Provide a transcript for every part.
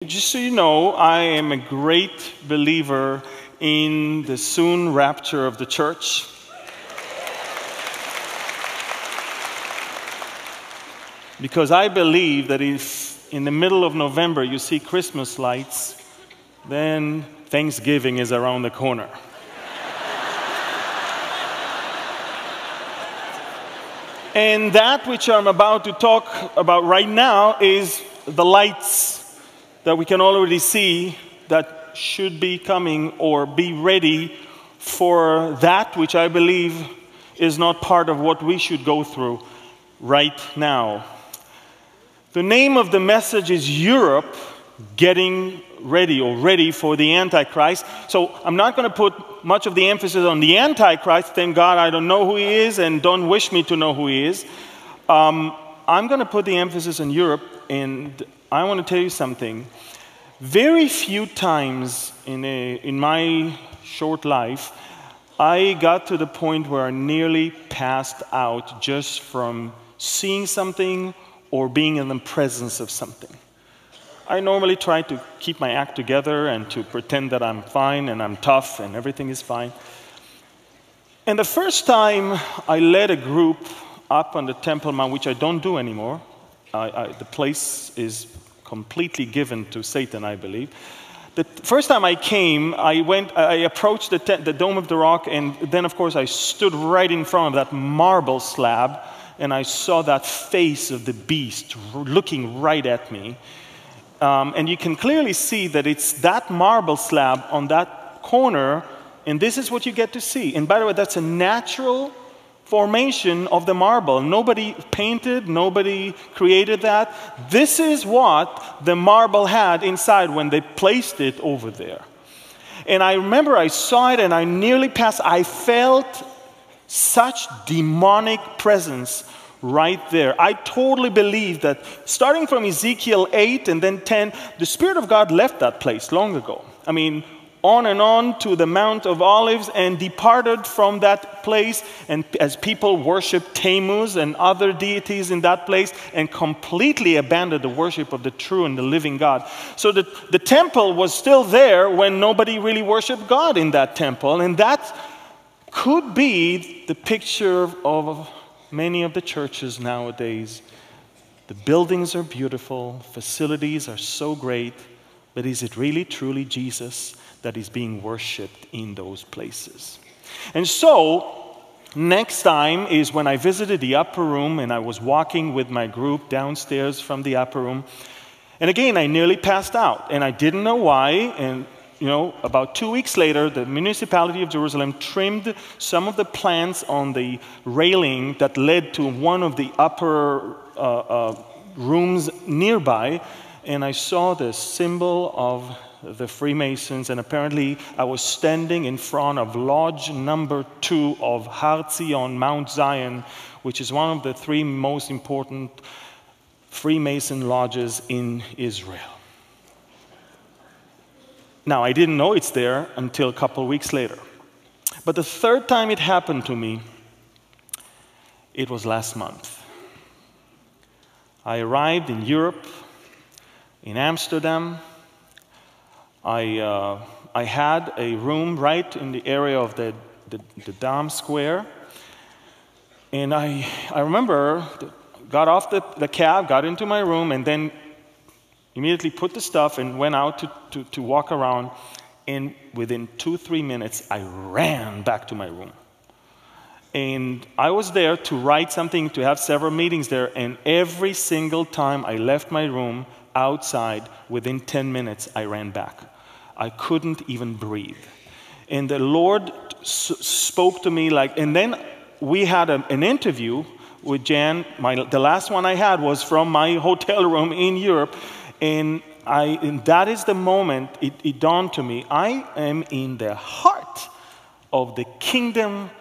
Just so you know, I am a great believer in the soon rapture of the church. Because I believe that if in the middle of November you see Christmas lights, then Thanksgiving is around the corner. And that which I'm about to talk about right now is the lights that we can already see that should be coming or be ready for that which I believe is not part of what we should go through right now. The name of the message is Europe Getting Ready or Ready for the Antichrist. So I'm not going to put much of the emphasis on the Antichrist. Thank God I don't know who he is and don't wish me to know who he is. I'm going to put the emphasis on Europe, and I want to tell you something. Very few times in my short life, I got to the point where I nearly passed out just from seeing something or being in the presence of something. I normally try to keep my act together and to pretend that I'm fine and I'm tough and everything is fine. And the first time I led a group up on the Temple Mount, which I don't do anymore, the place is completely given to Satan, I believe. The first time I came, I approached the Dome of the Rock, and then, of course, I stood right in front of that marble slab, and I saw that face of the beast looking right at me. And you can clearly see that it's that marble slab on that corner, and this is what you get to see. And by the way, that's a natural formation of the marble. Nobody painted, nobody created that. This is what the marble had inside when they placed it over there. And I remember I saw it and I nearly passed. I felt such demonic presence right there. I totally believe that starting from Ezekiel 8 and then 10, the Spirit of God left that place long ago. I mean, on and on to the Mount of Olives and departed from that place, and as people worshiped Tammuz and other deities in that place and completely abandoned the worship of the true and the living God. So the temple was still there when nobody really worshiped God in that temple, and that could be the picture of many of the churches nowadays. The buildings are beautiful, facilities are so great, but is it really truly Jesus that is being worshipped in those places? And so, next time is when I visited the upper room and I was walking with my group downstairs from the upper room. And again, I nearly passed out. And I didn't know why. And, about 2 weeks later, the municipality of Jerusalem trimmed some of the plants on the railing that led to one of the upper rooms nearby. And I saw the symbol of the Freemasons, and apparently I was standing in front of lodge number 2 of Har Zion, Mount Zion, which is one of the 3 most important Freemason lodges in Israel. Now, I didn't know it's there until a couple weeks later. But the third time it happened to me, it was last month. I arrived in Europe, in Amsterdam. I had a room right in the area of the Dam Square. And I remember, got off the cab, got into my room, and then immediately put the stuff and went out to walk around. And within 2-3 minutes, I ran back to my room. And I was there to write something, to have several meetings there. And every single time I left my room outside, within 10 minutes, I ran back. I couldn't even breathe. And the Lord spoke to me and then we had an interview with Jan. The last one I had was from my hotel room in Europe. And that is the moment it dawned to me. I am in the heart of the kingdom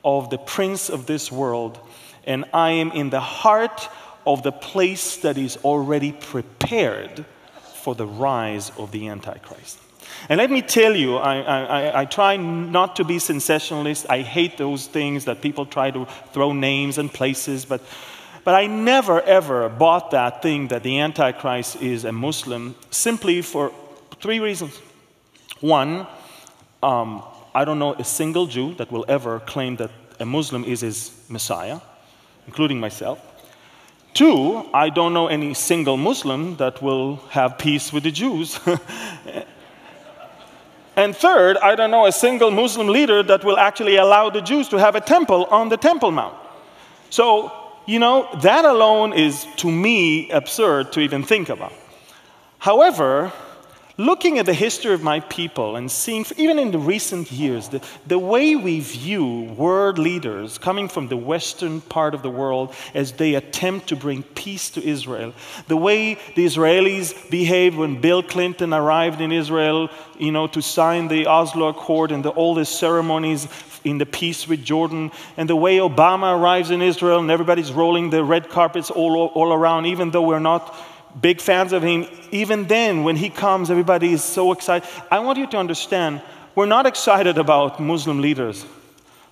of the prince of this world. And I am in the heart of the place that is already prepared for the rise of the Antichrist. And let me tell you, I try not to be sensationalist. I hate those things that people try to throw names and places, but But I never, ever bought that thing that the Antichrist is a Muslim, simply for 3 reasons. One, I don't know a single Jew that will ever claim that a Muslim is his Messiah, including myself. 2, I don't know any single Muslim that will have peace with the Jews. And 3rd, I don't know a single Muslim leader that will actually allow the Jews to have a temple on the Temple Mount. So, you know, that alone is, to me, absurd to even think about. However, looking at the history of my people and seeing, even in the recent years, the way we view world leaders coming from the western part of the world as they attempt to bring peace to Israel, the way the Israelis behaved when Bill Clinton arrived in Israel, you know, to sign the Oslo Accord and all the ceremonies in the peace with Jordan, and the way Obama arrives in Israel and everybody's rolling the red carpets all around, even though we're not big fans of him. Even then, when he comes, everybody is so excited. I want you to understand, we're not excited about Muslim leaders,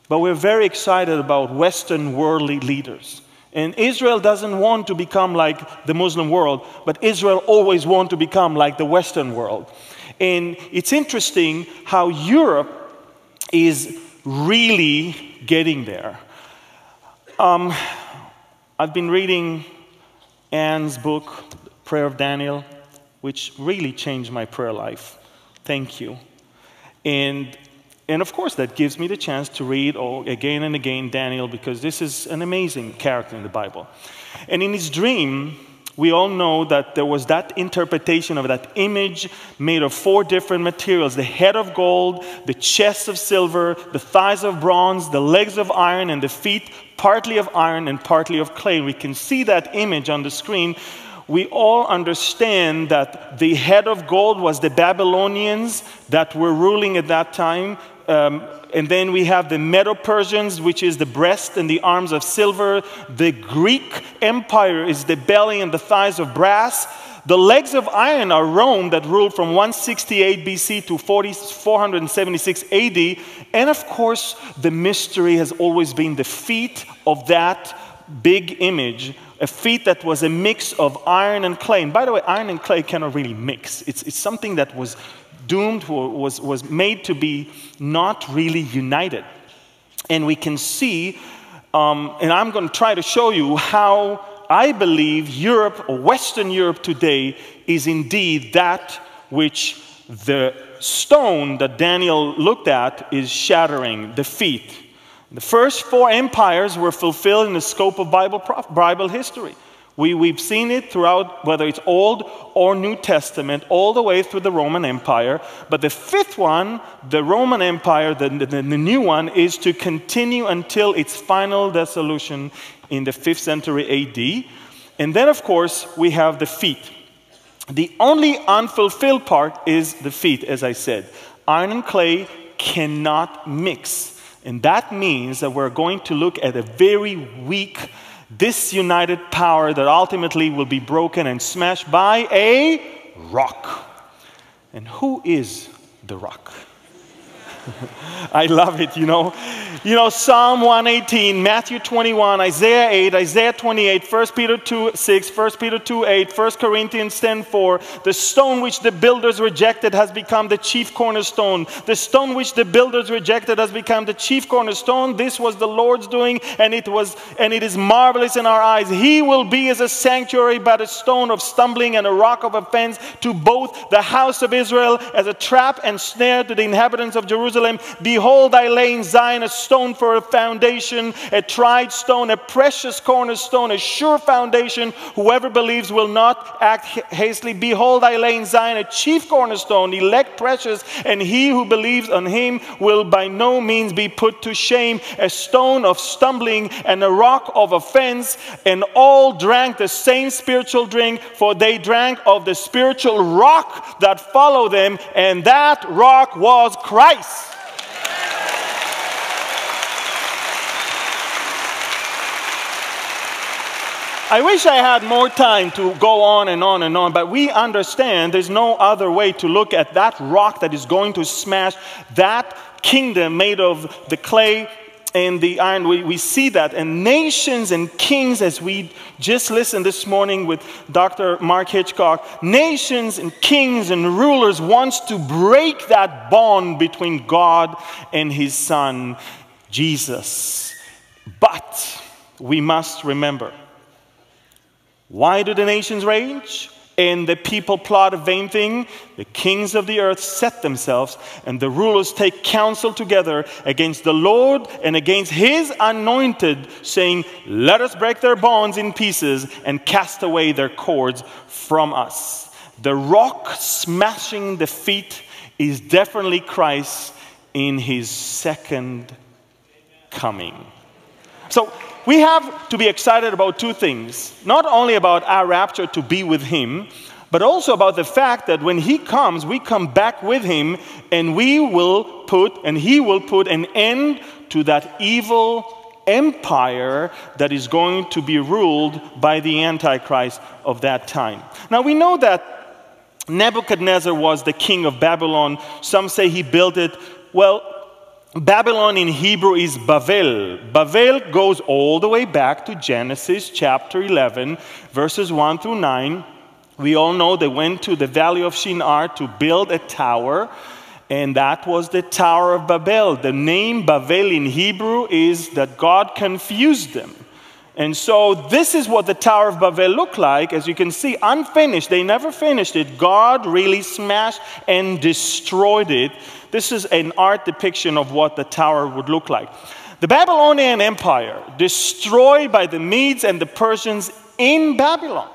but we're very excited about Western worldly leaders. And Israel doesn't want to become like the Muslim world, but Israel always wants to become like the Western world. And it's interesting how Europe is really getting there. I've been reading Anne's book, Prayer of Daniel, which really changed my prayer life. Thank you. And of course, that gives me the chance to read again and again Daniel, because this is an amazing character in the Bible. And in his dream, we all know that there was that interpretation of that image made of 4 different materials: the head of gold, the chest of silver, the thighs of bronze, the legs of iron, and the feet partly of iron and partly of clay. We can see that image on the screen. We all understand that the head of gold was the Babylonians that were ruling at that time. And then we have the Medo-Persians, which is the breast and the arms of silver. The Greek Empire is the belly and the thighs of brass. The legs of iron are Rome, that ruled from 168 BC to 476 AD. And of course, the mystery has always been the feet of that big image, a feet that was a mix of iron and clay. And by the way, iron and clay cannot really mix. It's something that was doomed, was made to be not really united. And we can see, and I'm going to try to show you how I believe Europe, or Western Europe today, is indeed that which the stone that Daniel looked at is shattering, the feet. The first 4 empires were fulfilled in the scope of Bible history. We've seen it throughout, whether it's Old or New Testament, all the way through the Roman Empire. But the 5th one, the Roman Empire, the new one, is to continue until its final dissolution in the 5th century AD. And then, of course, we have the feet. The only unfulfilled part is the feet, as I said. Iron and clay cannot mix. And that means that we're going to look at a very weak, disunited power that ultimately will be broken and smashed by a rock. And who is the rock? I love it, you know. You know, Psalm 118, Matthew 21, Isaiah 8, Isaiah 28, 1 Peter 2, 6, 1 Peter 2, 8, 1 Corinthians 10, 4. The stone which the builders rejected has become the chief cornerstone. The stone which the builders rejected has become the chief cornerstone. This was the Lord's doing, and it is marvelous in our eyes. He will be as a sanctuary, but a stone of stumbling and a rock of offense to both the house of Israel, as a trap and snare to the inhabitants of Jerusalem. Behold, I lay in Zion a stone for a foundation, a tried stone, a precious cornerstone, a sure foundation. Whoever believes will not act hastily. Behold, I lay in Zion a chief cornerstone, elect, precious, and he who believes on him will by no means be put to shame. A stone of stumbling and a rock of offense, and all drank the same spiritual drink, for they drank of the spiritual rock that followed them, and that rock was Christ. I wish I had more time to go on and on and on, but we understand there's no other way to look at that rock that is going to smash that kingdom made of the clay and the iron, we see that. And nations and kings, as we just listened this morning with Dr. Mark Hitchcock, nations and kings and rulers wants to break that bond between God and his Son, Jesus. But we must remember, why do the nations rage and the people plot a vain thing? The kings of the earth set themselves, and the rulers take counsel together against the Lord and against his anointed, saying, let us break their bonds in pieces and cast away their cords from us. The rock smashing the feet is definitely Christ in his second coming. So we have to be excited about two things. Not only about our rapture to be with him, but also about the fact that when he comes, we come back with him, and he will put an end to that evil empire that is going to be ruled by the Antichrist of that time. Now we know that Nebuchadnezzar was the king of Babylon. Some say he built it. Well, Babylon in Hebrew is Bavel. Bavel goes all the way back to Genesis chapter 11, verses 1 through 9. We all know they went to the valley of Shinar to build a tower, and that was the Tower of Babel. The name Bavel in Hebrew is that God confused them. And so this is what the Tower of Babel looked like. As you can see, unfinished. They never finished it. God really smashed and destroyed it. This is an art depiction of what the tower would look like. The Babylonian Empire, destroyed by the Medes and the Persians in Babylon.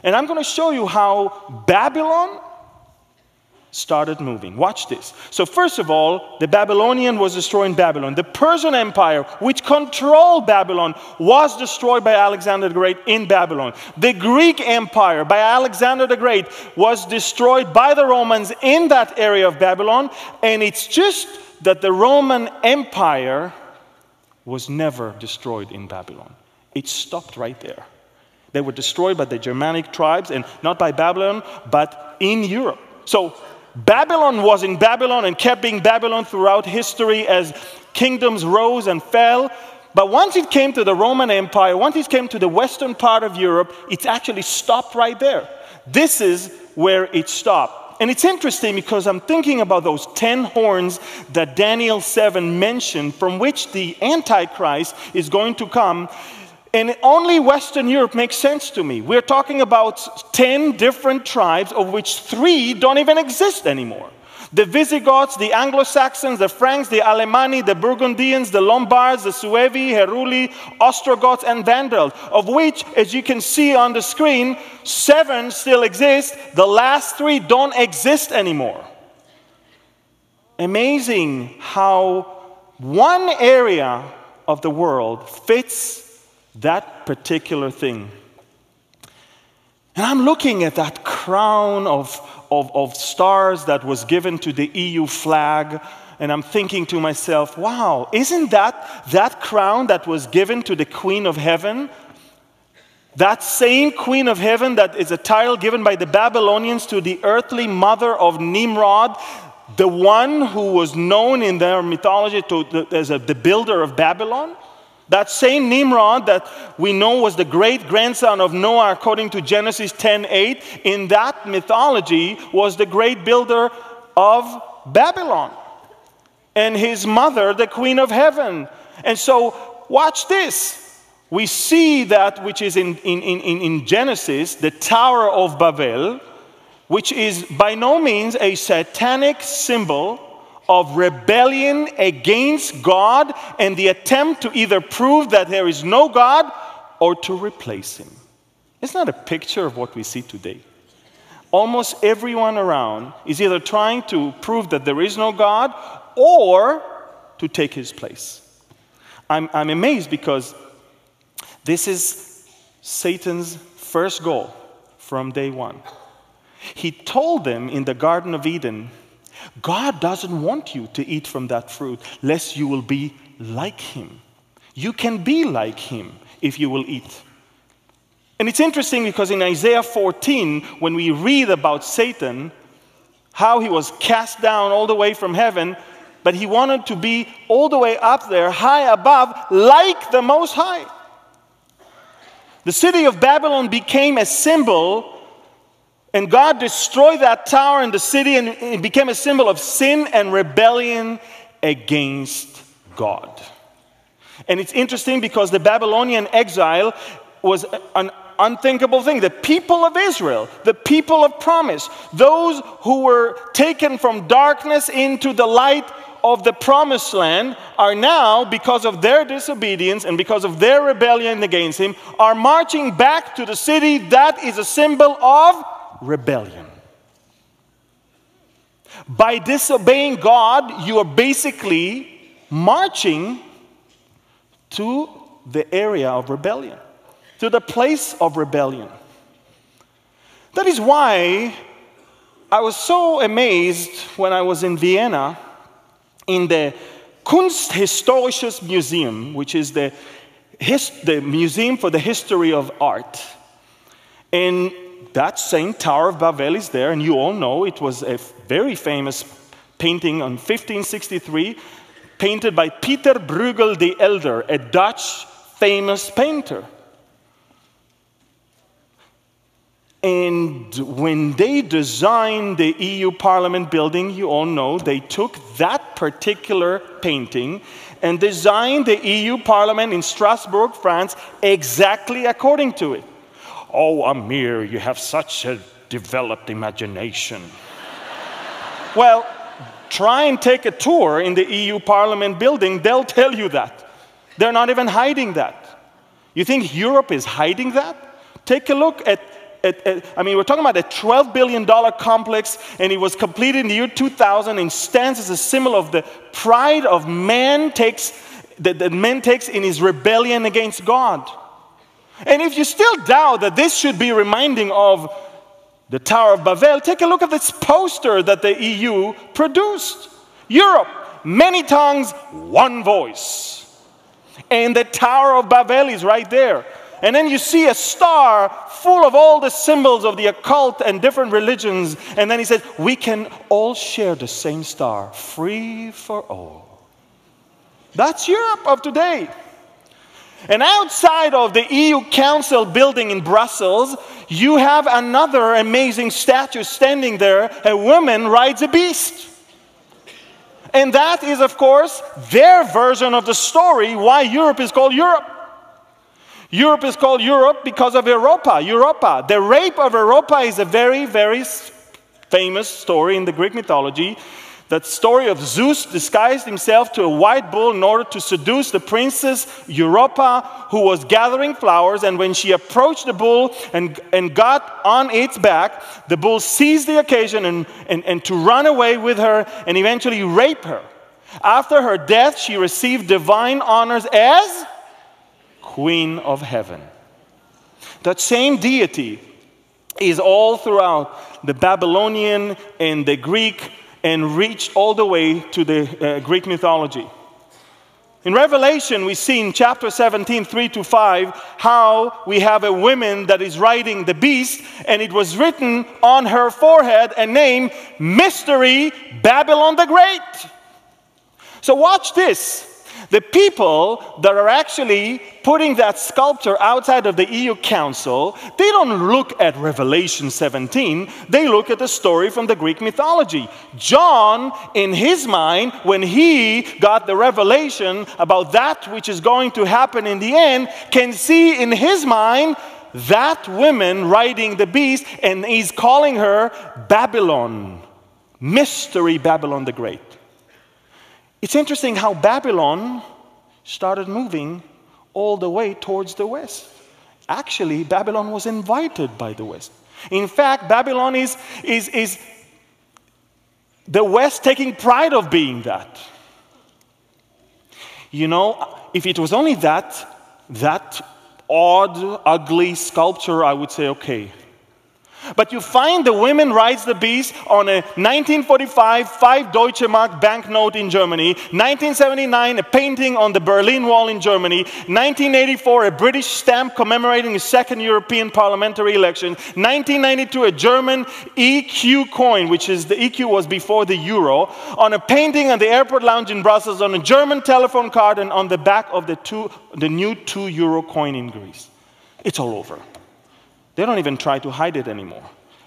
And I'm going to show you how Babylon started moving. Watch this. So first of all, the Babylonian was destroying Babylon. The Persian Empire, which controlled Babylon, was destroyed by Alexander the Great in Babylon. The Greek Empire by Alexander the Great was destroyed by the Romans in that area of Babylon. And it's just that the Roman Empire was never destroyed in Babylon. It stopped right there. They were destroyed by the Germanic tribes, and not by Babylon, but in Europe. So Babylon was in Babylon and kept being Babylon throughout history as kingdoms rose and fell. But once it came to the Roman Empire, once it came to the western part of Europe, it actually stopped right there. This is where it stopped. And it's interesting because I'm thinking about those 10 horns that Daniel 7 mentioned, from which the Antichrist is going to come. And only Western Europe makes sense to me. We're talking about 10 different tribes, of which 3 don't even exist anymore. The Visigoths, the Anglo-Saxons, the Franks, the Alemanni, the Burgundians, the Lombards, the Suevi, Heruli, Ostrogoths, and Vandals, of which, as you can see on the screen, 7 still exist. The last 3 don't exist anymore. Amazing how one area of the world fits that particular thing. And I'm looking at that crown of stars that was given to the EU flag, and I'm thinking to myself, wow, isn't that crown that was given to the Queen of Heaven? That same Queen of Heaven that is a title given by the Babylonians to the earthly mother of Nimrod, the one who was known in their mythology as the builder of Babylon. That same Nimrod that we know was the great-grandson of Noah according to Genesis 10:8, in that mythology was the great builder of Babylon. And his mother, the Queen of Heaven. And so, watch this. We see that which is in Genesis, the Tower of Babel, which is by no means a satanic symbol of rebellion against God and the attempt to either prove that there is no God or to replace him. It's not a picture of what we see today. Almost everyone around is either trying to prove that there is no God or to take his place. I'm amazed because this is Satan's first goal from day one. He told them in the Garden of Eden, God doesn't want you to eat from that fruit, lest you will be like him. You can be like him if you will eat. And it's interesting because in Isaiah 14, when we read about Satan, how he was cast down all the way from heaven, but he wanted to be all the way up there, high above, like the Most High. The city of Babylon became a symbol, and God destroyed that tower in the city, and it became a symbol of sin and rebellion against God. And it's interesting because the Babylonian exile was an unthinkable thing. The people of Israel, the people of promise, those who were taken from darkness into the light of the promised land, are now, because of their disobedience and because of their rebellion against him, are marching back to the city that is a symbol of rebellion. By disobeying God, you are basically marching to the area of rebellion, to the place of rebellion. That is why I was so amazed when I was in Vienna in the Kunsthistorisches Museum, which is the museum for the history of art. And that same Tower of Babel is there, and you all know it was a very famous painting on 1563, painted by Peter Bruegel the Elder, a Dutch famous painter. And when they designed the EU Parliament building, you all know, they took that particular painting and designed the EU Parliament in Strasbourg, France, exactly according to it. Oh, Amir, you have such a developed imagination. Well, try and take a tour in the EU Parliament building, they'll tell you that. They're not even hiding that. You think Europe is hiding that? Take a look at we're talking about a $12 billion complex, and it was completed in the year 2000 and stands as a symbol of the pride of man that man takes in his rebellion against God. And if you still doubt that this should be reminding of the Tower of Babel, take a look at this poster that the EU produced. Europe, many tongues, one voice. And the Tower of Babel is right there. And then you see a star full of all the symbols of the occult and different religions. And then he said, we can all share the same star, free for all. That's Europe of today. And outside of the EU Council building in Brussels, you have another amazing statue standing there. A woman rides a beast. And that is, of course, their version of the story why Europe is called Europe. Europe is called Europe because of Europa. Europa. The rape of Europa is a very, very famous story in the Greek mythology. That story of Zeus disguised himself to a white bull in order to seduce the princess Europa, who was gathering flowers. And when she approached the bull and got on its back, the bull seized the occasion and to run away with her and eventually rape her. After her death, she received divine honors as Queen of Heaven. That same deity is all throughout the Babylonian and the Greek and reached all the way to the Greek mythology. In Revelation, we see in chapter 17, 3-5, how we have a woman that is riding the beast, and it was written on her forehead a name, Mystery Babylon the Great. So watch this. The people that are actually putting that sculpture outside of the EU Council, they don't look at Revelation 17, they look at the story from the Greek mythology. John, in his mind, when he got the revelation about that which is going to happen in the end, can see in his mind that woman riding the beast, and he's calling her Babylon, Mystery Babylon the Great. It's interesting how Babylon started moving all the way towards the west. Actually, Babylon was invited by the west. In fact, Babylon is the west taking pride of being that. You know, if it was only that odd, ugly sculpture, I would say, okay. But you find the women rides the beast on a 1945 5 Deutsche Mark banknote in Germany, 1979 a painting on the Berlin Wall in Germany, 1984 a British stamp commemorating the second European parliamentary election, 1992 a German EQ coin, which is the EQ was before the euro, on a painting on the airport lounge in Brussels, on a German telephone card, and on the back of the new 2 euro coin in Greece. It's all over. They don't even try to hide it anymore.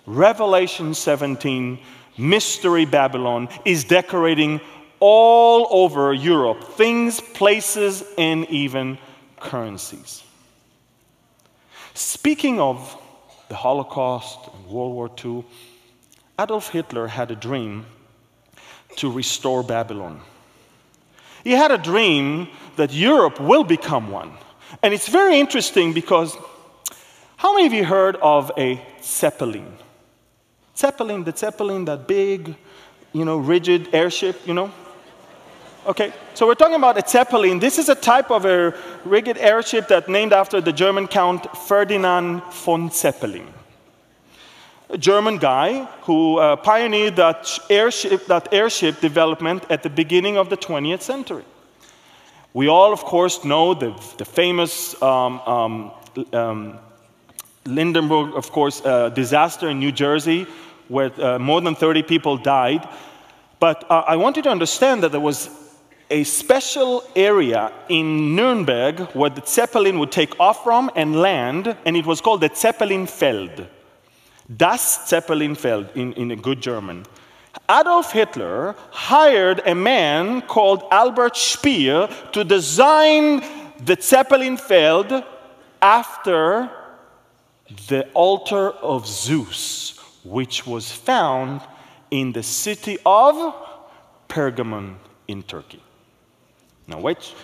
Revelation 17, Mystery Babylon, is decorating all over Europe. Things, places, and even currencies. Speaking of the Holocaust and World War II, Adolf Hitler had a dream to restore Babylon. He had a dream that Europe will become one. And it's very interesting because how many of you heard of a Zeppelin? Zeppelin, that big, rigid airship, Okay, so we're talking about a Zeppelin. This is a type of a rigid airship that's named after the German Count Ferdinand von Zeppelin. A German guy who pioneered that airship development at the beginning of the 20th century. We all, of course, know the famous Lindenburg, of course, disaster in New Jersey, where more than 30 people died. But I want you to understand that there was a special area in Nuremberg where the Zeppelin would take off from and land, and it was called the Zeppelinfeld. Das Zeppelinfeld in a good German. Adolf Hitler hired a man called Albert Speer to design the Zeppelinfeld after the altar of Zeus, which was found in the city of Pergamon in Turkey. Now wait,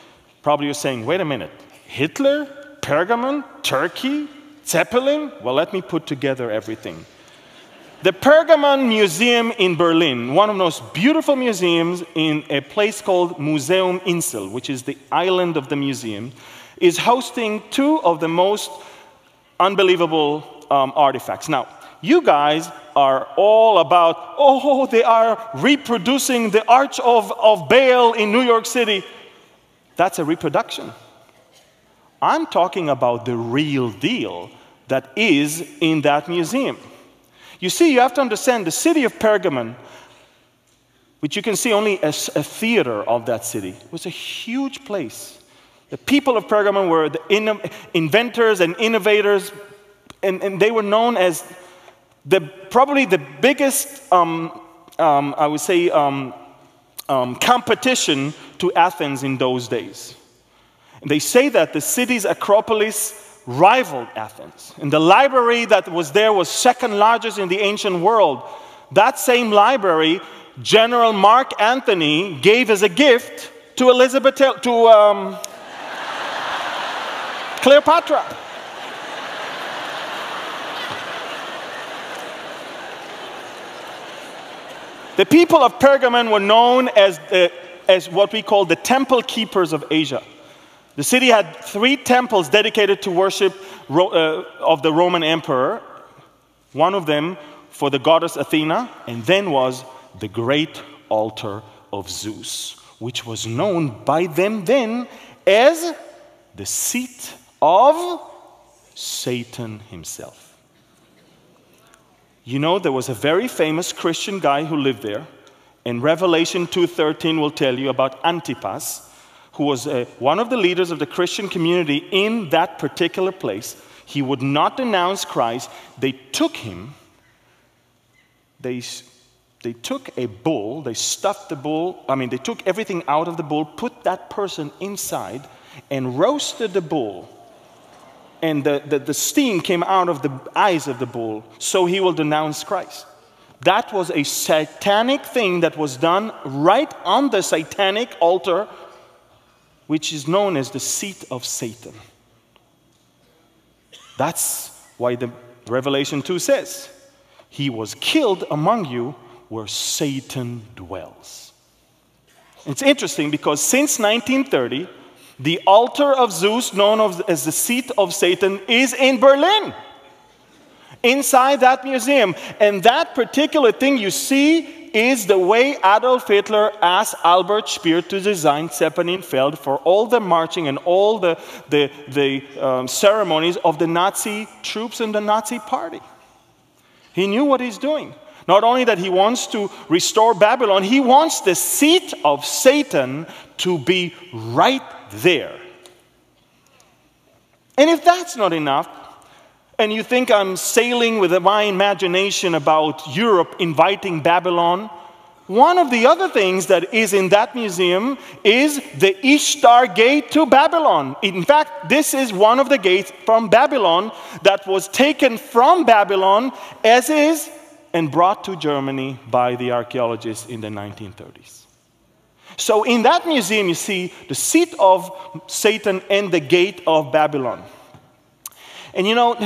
probably you're saying, wait a minute, Hitler, Pergamon, Turkey, Zeppelin? Well, let me put together everything. The Pergamon Museum in Berlin, one of the most beautiful museums in a place called Museum Insel, which is the island of the museum, is hosting 2 of the most unbelievable artifacts. Now, you guys are all about, they are reproducing the Arch of Baal in New York City. That's a reproduction. I'm talking about the real deal that is in that museum. You see, you have to understand the city of Pergamon, which you can see only as a theater of that city, was a huge place. The people of Pergamon were the inventors and innovators, and they were known as probably the biggest, I would say, competition to Athens in those days. And they say that the city's Acropolis rivaled Athens. And the library that was there was second largest in the ancient world. That same library, General Mark Antony gave as a gift to Cleopatra. The people of Pergamon were known as what we call the temple keepers of Asia. The city had 3 temples dedicated to worship of the Roman emperor. One of them for the goddess Athena, and then was the great altar of Zeus, which was known by them then as the seat of Satan himself. You know, there was a very famous Christian guy who lived there, and Revelation 2:13 will tell you about Antipas, who was one of the leaders of the Christian community in that particular place. He would not denounce Christ. They took him, they took a bull, they stuffed the bull, they took everything out of the bull, put that person inside, and roasted the bull. And the steam came out of the eyes of the bull, so he will denounce Christ. That was a satanic thing that was done right on the satanic altar, which is known as the seat of Satan. That's why the Revelation 2 says, he was killed among you where Satan dwells. It's interesting because since 1930, the altar of Zeus, known as the seat of Satan, is in Berlin. inside that museum. And that particular thing you see is the way Adolf Hitler asked Albert Speer to design Zeppelin-Feld for all the marching and all the ceremonies of the Nazi troops and the Nazi party. He knew what he's doing. Not only that he wants to restore Babylon, he wants the seat of Satan to be right there. And if that's not enough, and you think I'm sailing with my imagination about Europe inviting Babylon, one of the other things that is in that museum is the Ishtar Gate to Babylon. In fact, this is one of the gates from Babylon that was taken from Babylon as is and brought to Germany by the archaeologists in the 1930s. So in that museum you see the seat of Satan and the gate of Babylon. And you know,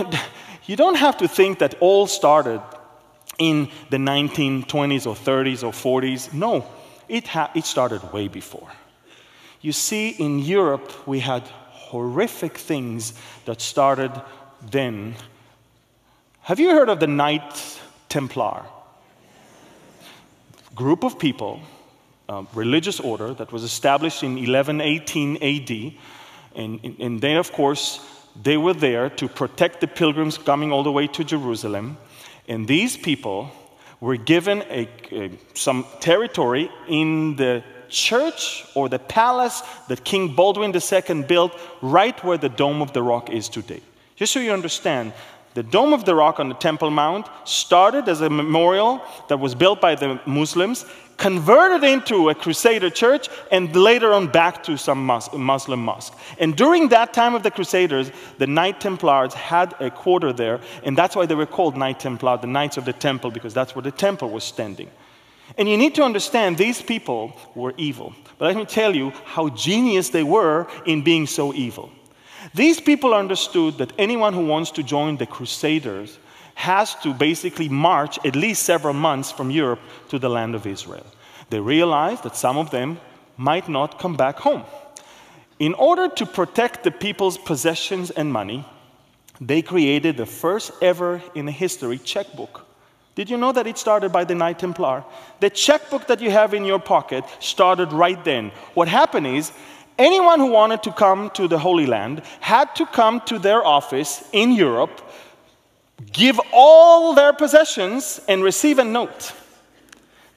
you don't have to think that all started in the 1920s or 30s or 40s. No, it started way before. You see, in Europe, we had horrific things that started then. Have you heard of the Knights Templar? Group of people, religious order that was established in 1118 AD. And they, of course, they were there to protect the pilgrims coming all the way to Jerusalem. And these people were given some territory in the church or the palace that King Baldwin II built right where the Dome of the Rock is today. Just so you understand, the Dome of the Rock on the Temple Mount started as a memorial that was built by the Muslims, converted into a Crusader church, and later on back to some Muslim mosque. And during that time of the Crusaders, the Knight Templars had a quarter there, and that's why they were called Knight Templar, the Knights of the Temple, because that's where the temple was standing. And you need to understand, these people were evil. But let me tell you how genius they were in being so evil. These people understood that anyone who wants to join the Crusaders has to basically march at least several months from Europe to the land of Israel. They realized that some of them might not come back home. In order to protect the people's possessions and money, they created the first ever in history checkbook. Did you know that it started by the Knight Templar? The checkbook that you have in your pocket started right then. What happened is, anyone who wanted to come to the Holy Land had to come to their office in Europe, give all their possessions, and receive a note.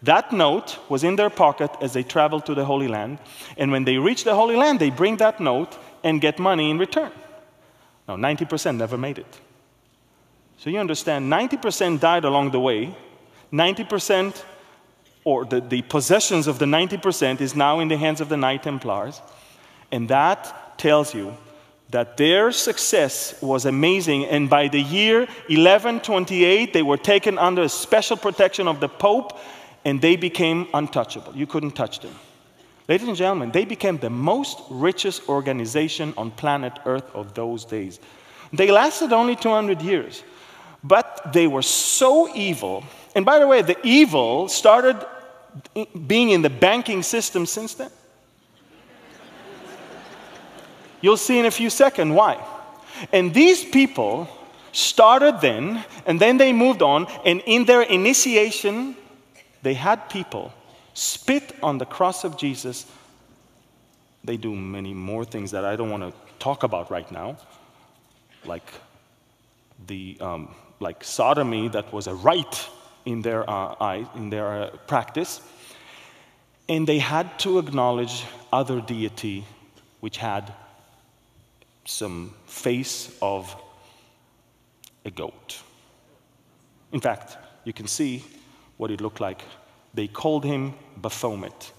That note was in their pocket as they traveled to the Holy Land. And when they reach the Holy Land, they bring that note and get money in return. Now, 90% never made it. So you understand, 90% died along the way. 90%, or the possessions of the 90% is now in the hands of the Knight Templars. And that tells you that their success was amazing. And by the year 1128, they were taken under a special protection of the Pope, and they became untouchable. You couldn't touch them. Ladies and gentlemen, they became the most richest organization on planet Earth of those days. They lasted only 200 years, but they were so evil. And by the way, the evil started being in the banking system since then. You'll see in a few seconds why. And these people started then, and then they moved on, and in their initiation, they had people spit on the cross of Jesus. They do many more things that I don't want to talk about right now, like sodomy, that was a rite in their practice. And they had to acknowledge other deity which had some face of a goat. In fact, you can see what it looked like. They called him Baphomet.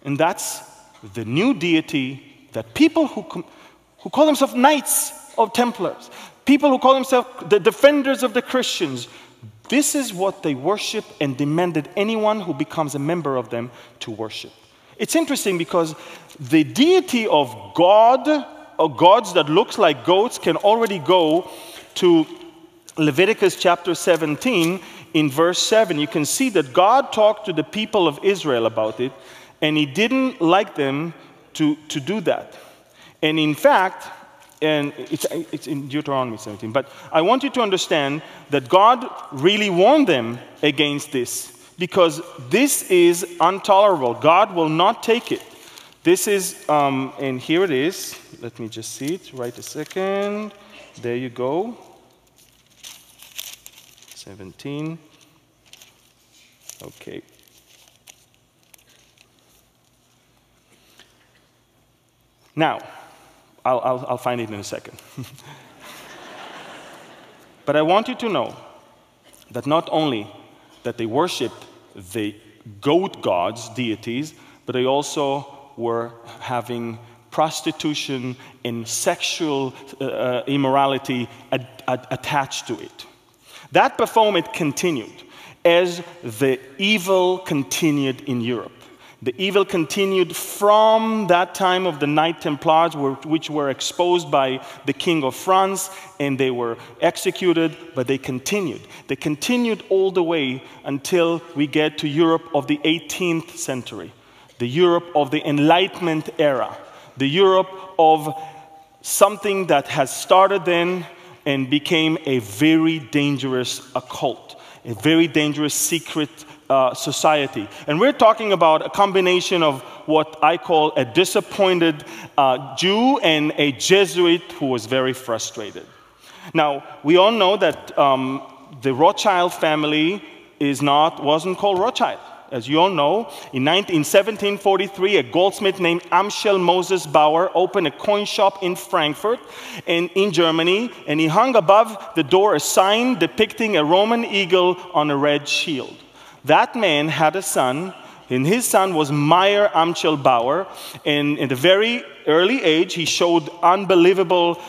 And that's the new deity that people who call themselves Knights of Templars, people who call themselves the defenders of the Christians, this is what they worship and demanded anyone who becomes a member of them to worship. It's interesting because the deity of God, or gods that looks like goats, can already go to Leviticus chapter 17 in verse 7. You can see that God talked to the people of Israel about it, and he didn't like them to do that. And in fact, and it's in Deuteronomy 17. But I want you to understand that God really warned them against this, because this is intolerable. God will not take it. This is, and here it is. Let me just see it right a second. There you go. 17. Okay. Now, I'll find it in a second. But I want you to know that not only that they worshipped the goat gods, deities, but they also were having prostitution and sexual immorality attached to it. That performance continued as the evil continued in Europe. The evil continued from that time of the Knight Templars, which were exposed by the King of France, and they were executed, but they continued. They continued all the way until we get to Europe of the 18th century, the Europe of the Enlightenment era, the Europe of something that has started then and became a very dangerous occult, a very dangerous secret society. And we're talking about a combination of what I call a disappointed Jew and a Jesuit who was very frustrated. Now, we all know that the Rothschild family wasn't called Rothschild. As you all know, in 1743, a goldsmith named Amschel Moses Bauer opened a coin shop in Frankfurt and in Germany, and he hung above the door a sign depicting a Roman eagle on a red shield. That man had a son, and his son was Meyer Amschel Bauer, and in a very early age, he showed unbelievable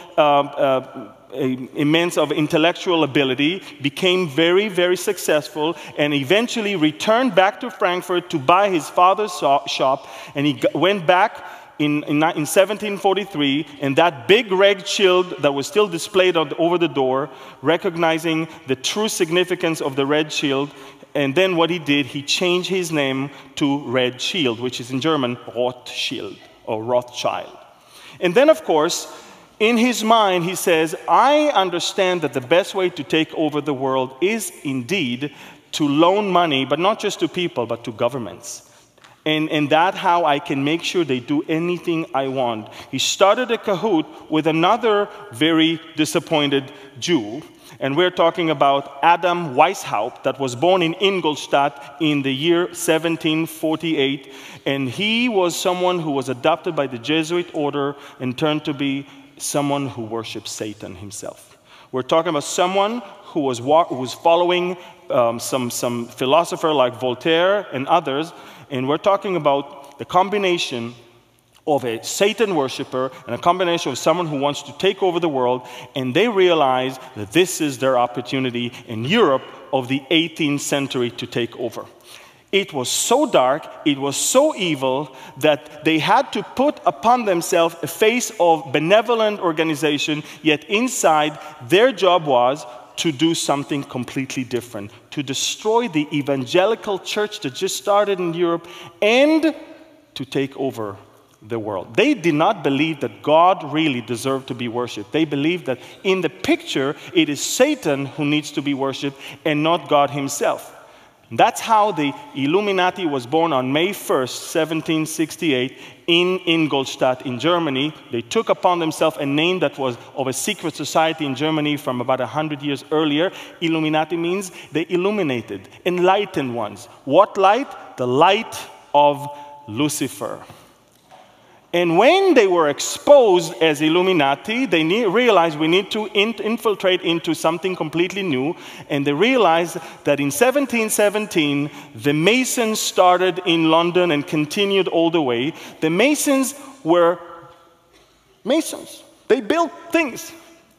immense of intellectual ability, became very, very successful, and eventually returned back to Frankfurt to buy his father's shop, and he went back in 1743, and that big red shield that was still displayed over the door, recognizing the true significance of the red shield. And then what he did, he changed his name to Red Shield, which is in German Rothschild or Rothschild. And then, of course, in his mind, he says, I understand that the best way to take over the world is indeed to loan money, but not just to people, but to governments. And that's how I can make sure they do anything I want. He started a cahoot with another very disappointed Jew. And we're talking about Adam Weishaupt, that was born in Ingolstadt in the year 1748. And he was someone who was adopted by the Jesuit order and turned to be someone who worshipped Satan himself. We're talking about someone who was following some philosopher like Voltaire and others. And we're talking about the combination of a Satan worshiper and a combination of someone who wants to take over the world, and they realize that this is their opportunity in Europe of the 18th century to take over. It was so dark, it was so evil, that they had to put upon themselves a face of benevolent organization, yet inside their job was to do something completely different, to destroy the evangelical church that just started in Europe and to take over the world. They did not believe that God really deserved to be worshipped. They believed that in the picture, it is Satan who needs to be worshipped and not God himself. That's how the Illuminati was born on May 1st, 1768 in Ingolstadt in Germany. They took upon themselves a name that was of a secret society in Germany from about 100 years earlier. Illuminati means they illuminated, enlightened ones. What light? The light of Lucifer. And when they were exposed as Illuminati, they realized we need to infiltrate into something completely new. And they realized that in 1717, the Masons started in London and continued all the way. The Masons were Masons. They built things.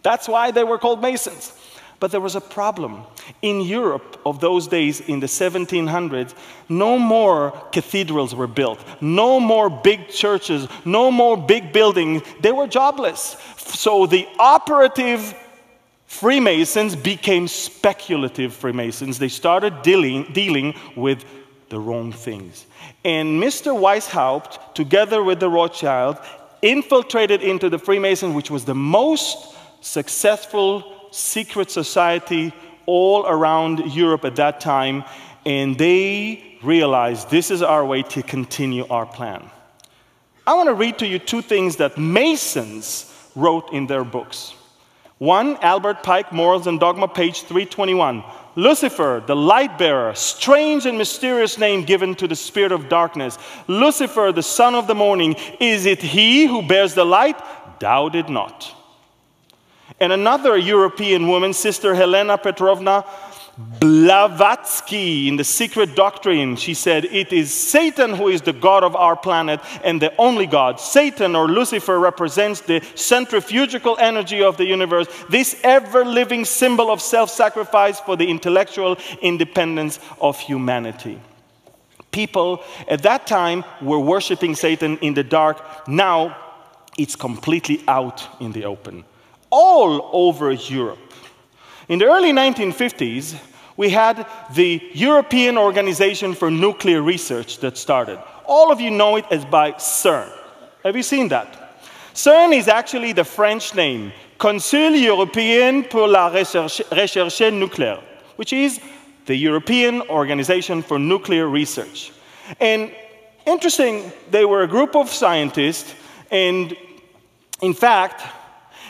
That's why they were called Masons. But there was a problem. In Europe of those days, in the 1700s, no more cathedrals were built. No more big churches. No more big buildings. They were jobless. So the operative Freemasons became speculative Freemasons. They started dealing with the wrong things. And Mr. Weishaupt, together with the Rothschild, infiltrated into the Freemasons, which was the most successful secret society all around Europe at that time, and they realized this is our way to continue our plan. I want to read to you two things that Masons wrote in their books. One, Albert Pike, Morals and Dogma, page 321. Lucifer, the light bearer, strange and mysterious name given to the spirit of darkness. Lucifer, the son of the morning, is it he who bears the light? Doubt it not. And another European woman, Sister Helena Petrovna Blavatsky, in The Secret Doctrine, she said, it is Satan who is the God of our planet and the only God. Satan, or Lucifer, represents the centrifugal energy of the universe, this ever-living symbol of self-sacrifice for the intellectual independence of humanity. People at that time were worshiping Satan in the dark. Now it's completely out in the open, all over Europe. In the early 1950s, we had the European Organization for Nuclear Research that started. All of you know it as by CERN. Have you seen that? CERN is actually the French name, Conseil Européen pour la Recherche Nucléaire, which is the European Organization for Nuclear Research. And interesting, they were a group of scientists, and in fact,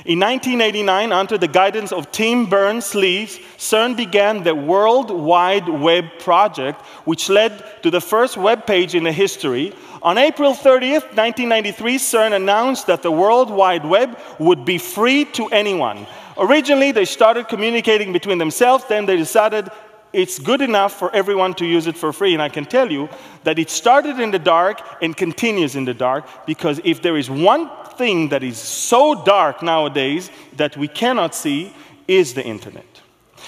in 1989, under the guidance of Tim Berners-Lee, CERN began the World Wide Web project, which led to the first web page in the history. On April 30th, 1993, CERN announced that the World Wide Web would be free to anyone. Originally, they started communicating between themselves, then they decided it's good enough for everyone to use it for free. And I can tell you that it started in the dark and continues in the dark, because if there is one thing that is so dark nowadays that we cannot see, is the internet.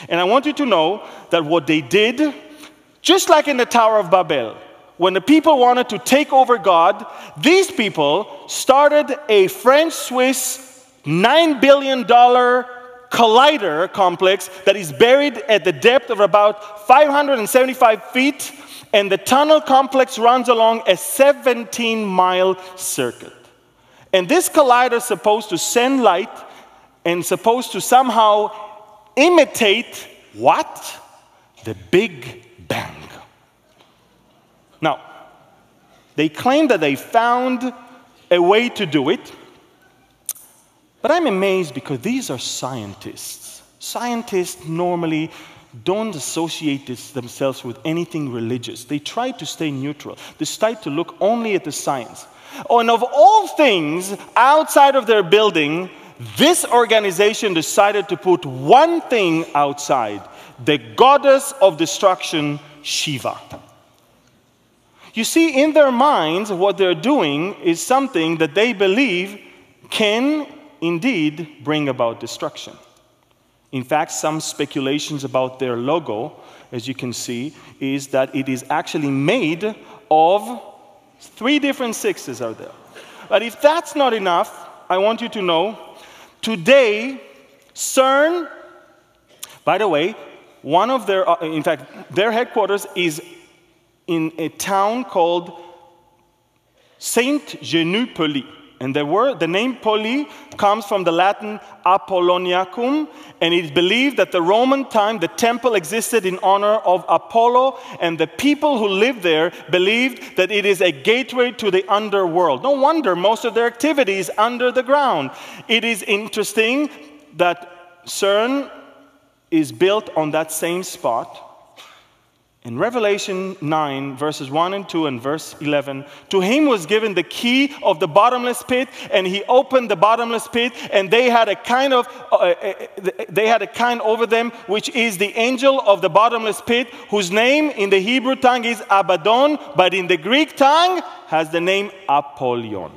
And I want you to know that what they did, just like in the Tower of Babel, when the people wanted to take over God, these people started a French-Swiss $9 billion collider complex that is buried at the depth of about 575 feet, and the tunnel complex runs along a 17-mile circuit. And this collider is supposed to send light and supposed to somehow imitate what? The Big Bang. Now, they claim that they found a way to do it, but I'm amazed because these are scientists. Scientists normally don't associate themselves with anything religious. They try to stay neutral. They try to look only at the science. Oh, and of all things, outside of their building, this organization decided to put one thing outside: the goddess of destruction, Shiva. You see, in their minds, what they're doing is something that they believe can indeed bring about destruction. In fact, some speculations about their logo, as you can see, is that it is actually made of 3 different sixes out there. But if that's not enough, I want you to know, today, CERN, by the way, one of their, in fact, their headquarters is in a town called Saint-Genou-Poli. And the name Poli comes from the Latin Apolloniacum, and it is believed that the Roman time, the temple existed in honor of Apollo, and the people who lived there believed that it is a gateway to the underworld. No wonder most of their activity is under the ground. It is interesting that CERN is built on that same spot. In Revelation 9, verses 1 and 2 and verse 11, to him was given the key of the bottomless pit, and he opened the bottomless pit, and they had a kind over them, which is the angel of the bottomless pit, whose name in the Hebrew tongue is Abaddon, but in the Greek tongue has the name Apollyon.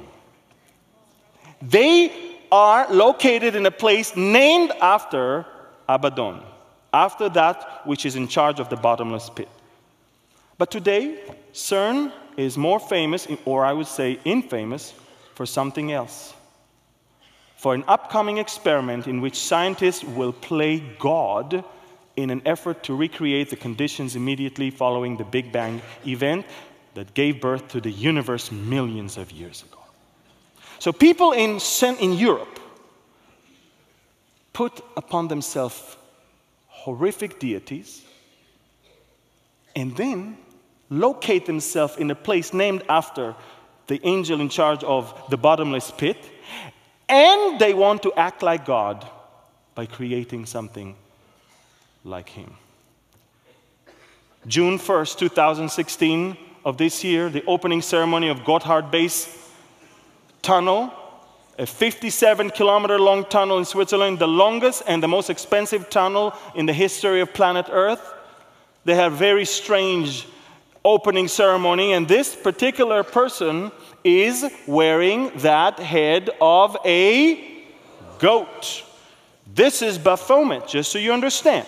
They are located in a place named after Abaddon, after that which is in charge of the bottomless pit. But today, CERN is more famous, or I would say infamous, for something else. For an upcoming experiment in which scientists will play God in an effort to recreate the conditions immediately following the Big Bang event that gave birth to the universe millions of years ago. So people in Europe put upon themselves horrific deities and then locate themselves in a place named after the angel in charge of the bottomless pit, and they want to act like God by creating something like him. June 1st, 2016 of this year, the opening ceremony of Gotthard Base Tunnel, a 57-kilometer-long tunnel in Switzerland, the longest and the most expensive tunnel in the history of planet Earth. They had a very strange opening ceremony, and this particular person is wearing that head of a goat. This is Baphomet, just so you understand.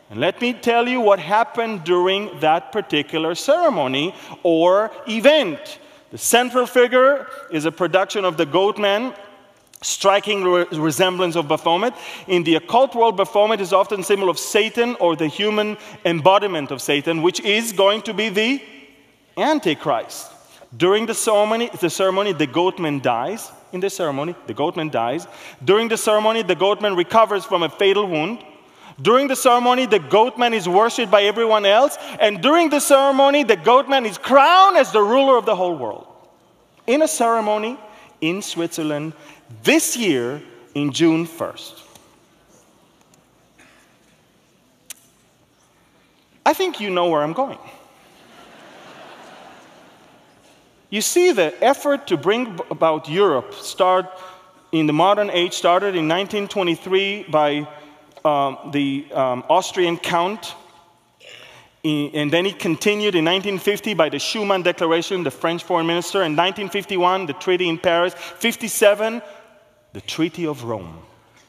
And let me tell you what happened during that particular ceremony or event. The central figure is a production of the Goat Man, striking resemblance of Baphomet. In the occult world, Baphomet is often a symbol of Satan or the human embodiment of Satan, which is going to be the Antichrist. During the ceremony, the goatman dies. In the ceremony, the goatman dies. During the ceremony, the goatman recovers from a fatal wound. During the ceremony, the goatman is worshipped by everyone else. And during the ceremony, the goatman is crowned as the ruler of the whole world. In a ceremony in Switzerland this year in June 1st. I think you know where I'm going. You see, the effort to bring about Europe in the modern age started in 1923 by the Austrian Count, and then it continued in 1950 by the Schuman Declaration, the French foreign minister, in 1951, the Treaty in Paris, 57, the Treaty of Rome.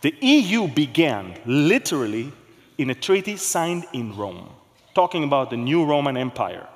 The EU began literally in a treaty signed in Rome, talking about the new Roman Empire.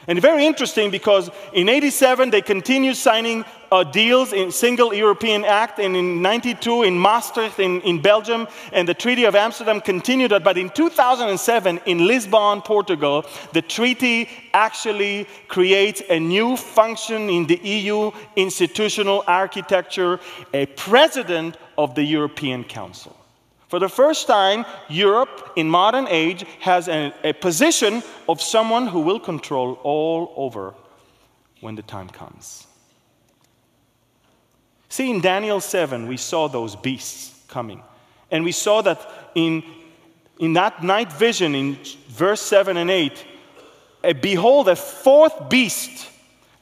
And very interesting because in 87 they continued signing deals in Single European Act, and in 92 in Maastricht in Belgium, and the Treaty of Amsterdam continued that. But in 2007 in Lisbon, Portugal, the treaty actually creates a new function in the EU institutional architecture, a president of the European Council. For the first time, Europe in modern age has a position of someone who will control all over when the time comes. See, in Daniel 7, we saw those beasts coming. And we saw that in that night vision, in verse 7 and 8, behold, a fourth beast,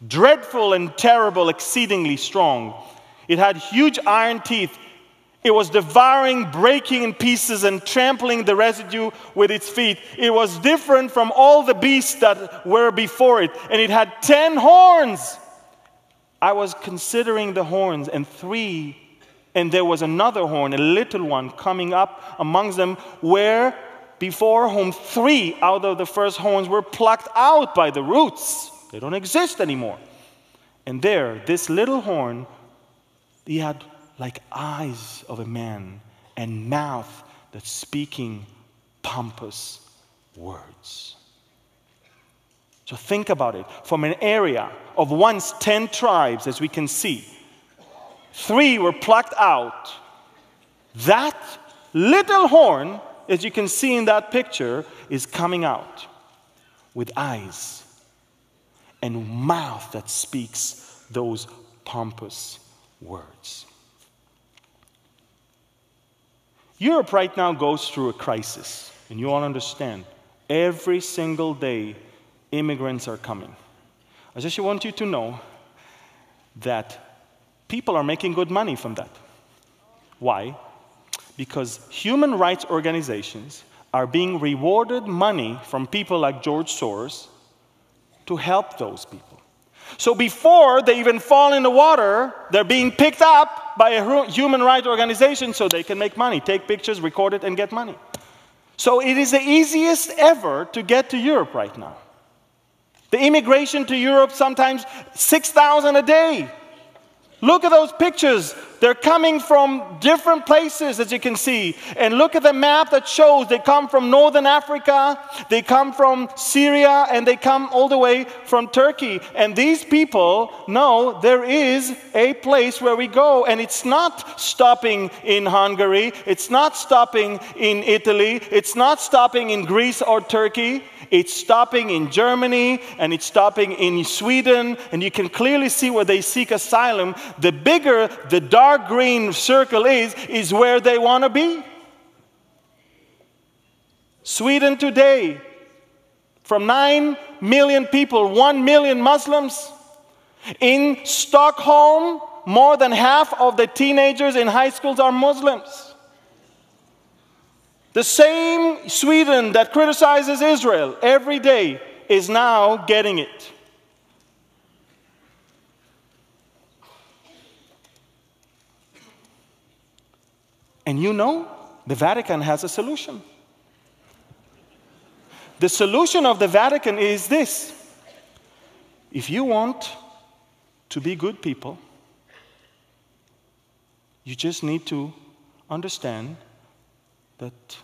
dreadful and terrible, exceedingly strong. It had huge iron teeth. It was devouring, breaking in pieces, and trampling the residue with its feet. It was different from all the beasts that were before it. And it had 10 horns. I was considering the horns, and there was another horn, a little one, coming up amongst them, where before whom 3 out of the first horns were plucked out by the roots. They don't exist anymore. And there, this little horn, he had like eyes of a man and mouth that's speaking pompous words. So think about it. From an area of once 10 tribes, as we can see, 3 were plucked out. That little horn, as you can see in that picture, is coming out with eyes and mouth that speaks those pompous words. Europe right now goes through a crisis, and you all understand. Every single day, immigrants are coming. I just want you to know that people are making good money from that. Why? Because human rights organizations are being rewarded money from people like George Soros to help those people. So before they even fall in the water, they're being picked up by a human rights organization so they can make money, take pictures, record it, and get money. So it is the easiest ever to get to Europe right now. The immigration to Europe, sometimes 6,000 a day. Look at those pictures. They're coming from different places, as you can see. And look at the map that shows they come from northern Africa, they come from Syria, and they come all the way from Turkey. And these people know there is a place where we go. And it's not stopping in Hungary. It's not stopping in Italy. It's not stopping in Greece or Turkey. It's stopping in Germany, and it's stopping in Sweden, and you can clearly see where they seek asylum. The bigger the dark green circle is where they want to be. Sweden today, from 9 million people, 1 million Muslims. In Stockholm, more than half of the teenagers in high schools are Muslims. The same Sweden that criticizes Israel every day is now getting it. And you know, the Vatican has a solution. The solution of the Vatican is this. If you want to be good people, you just need to understand that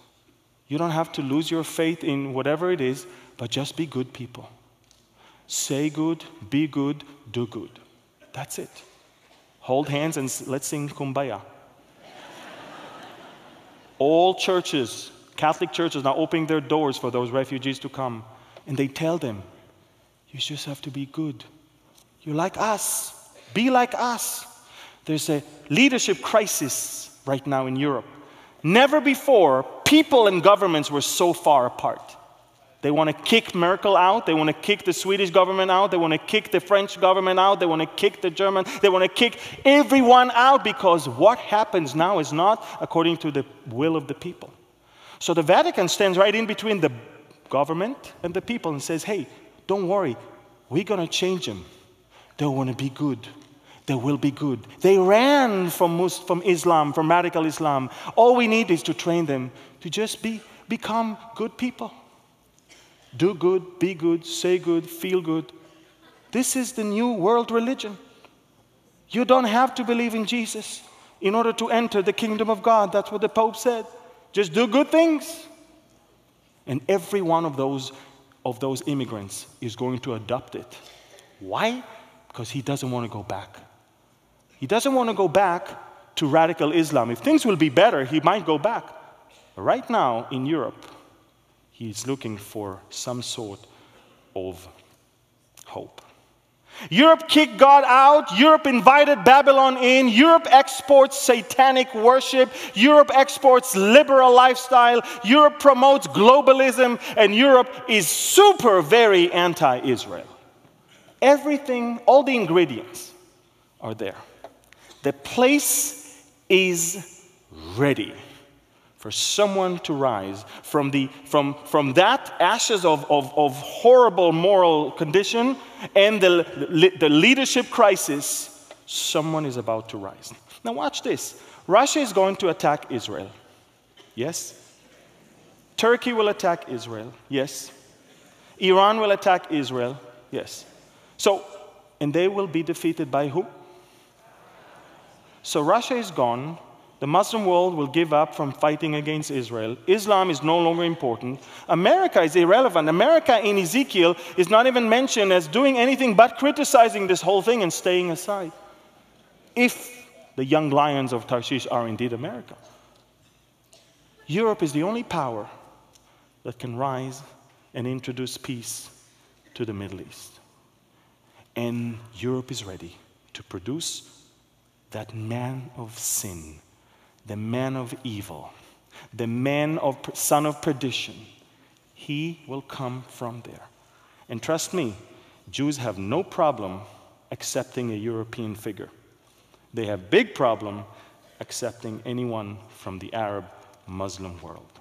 you don't have to lose your faith in whatever it is, but just be good people. Say good, be good, do good. That's it. Hold hands and let's sing Kumbaya. All churches, Catholic churches, now opening their doors for those refugees to come. And they tell them, you just have to be good. You're like us. Be like us. There's a leadership crisis right now in Europe. Never before, people and governments were so far apart. They want to kick Merkel out. They want to kick the Swedish government out. They want to kick the French government out. They want to kick the German. They want to kick everyone out because what happens now is not according to the will of the people. So the Vatican stands right in between the government and the people and says, hey, don't worry. We're going to change them. They want to be good. They will be good. They ran from Islam, from radical Islam. All we need is to train them to just become good people. Do good, be good, say good, feel good. This is the new world religion. You don't have to believe in Jesus in order to enter the kingdom of God. That's what the Pope said. Just do good things. And every one of those immigrants is going to adopt it. Why? Because he doesn't want to go back. He doesn't want to go back to radical Islam. If things will be better, he might go back. But right now, in Europe, he's looking for some sort of hope. Europe kicked God out. Europe invited Babylon in. Europe exports satanic worship. Europe exports liberal lifestyle. Europe promotes globalism. And Europe is super, very anti-Israel. Everything, all the ingredients are there. The place is ready for someone to rise from that ashes of horrible moral condition and the leadership crisis. Someone is about to rise. Now watch this. Russia is going to attack Israel. Yes. Turkey will attack Israel. Yes. Iran will attack Israel. Yes. So, and they will be defeated by who? So Russia is gone. The Muslim world will give up from fighting against Israel. Islam is no longer important. America is irrelevant. America in Ezekiel is not even mentioned as doing anything but criticizing this whole thing and staying aside. If the young lions of Tarshish are indeed America. Europe is the only power that can rise and introduce peace to the Middle East. And Europe is ready to produce that man of sin, the man of evil, the son of perdition. He will come from there. And trust me, Jews have no problem accepting a European figure. They have big problem accepting anyone from the Arab Muslim world.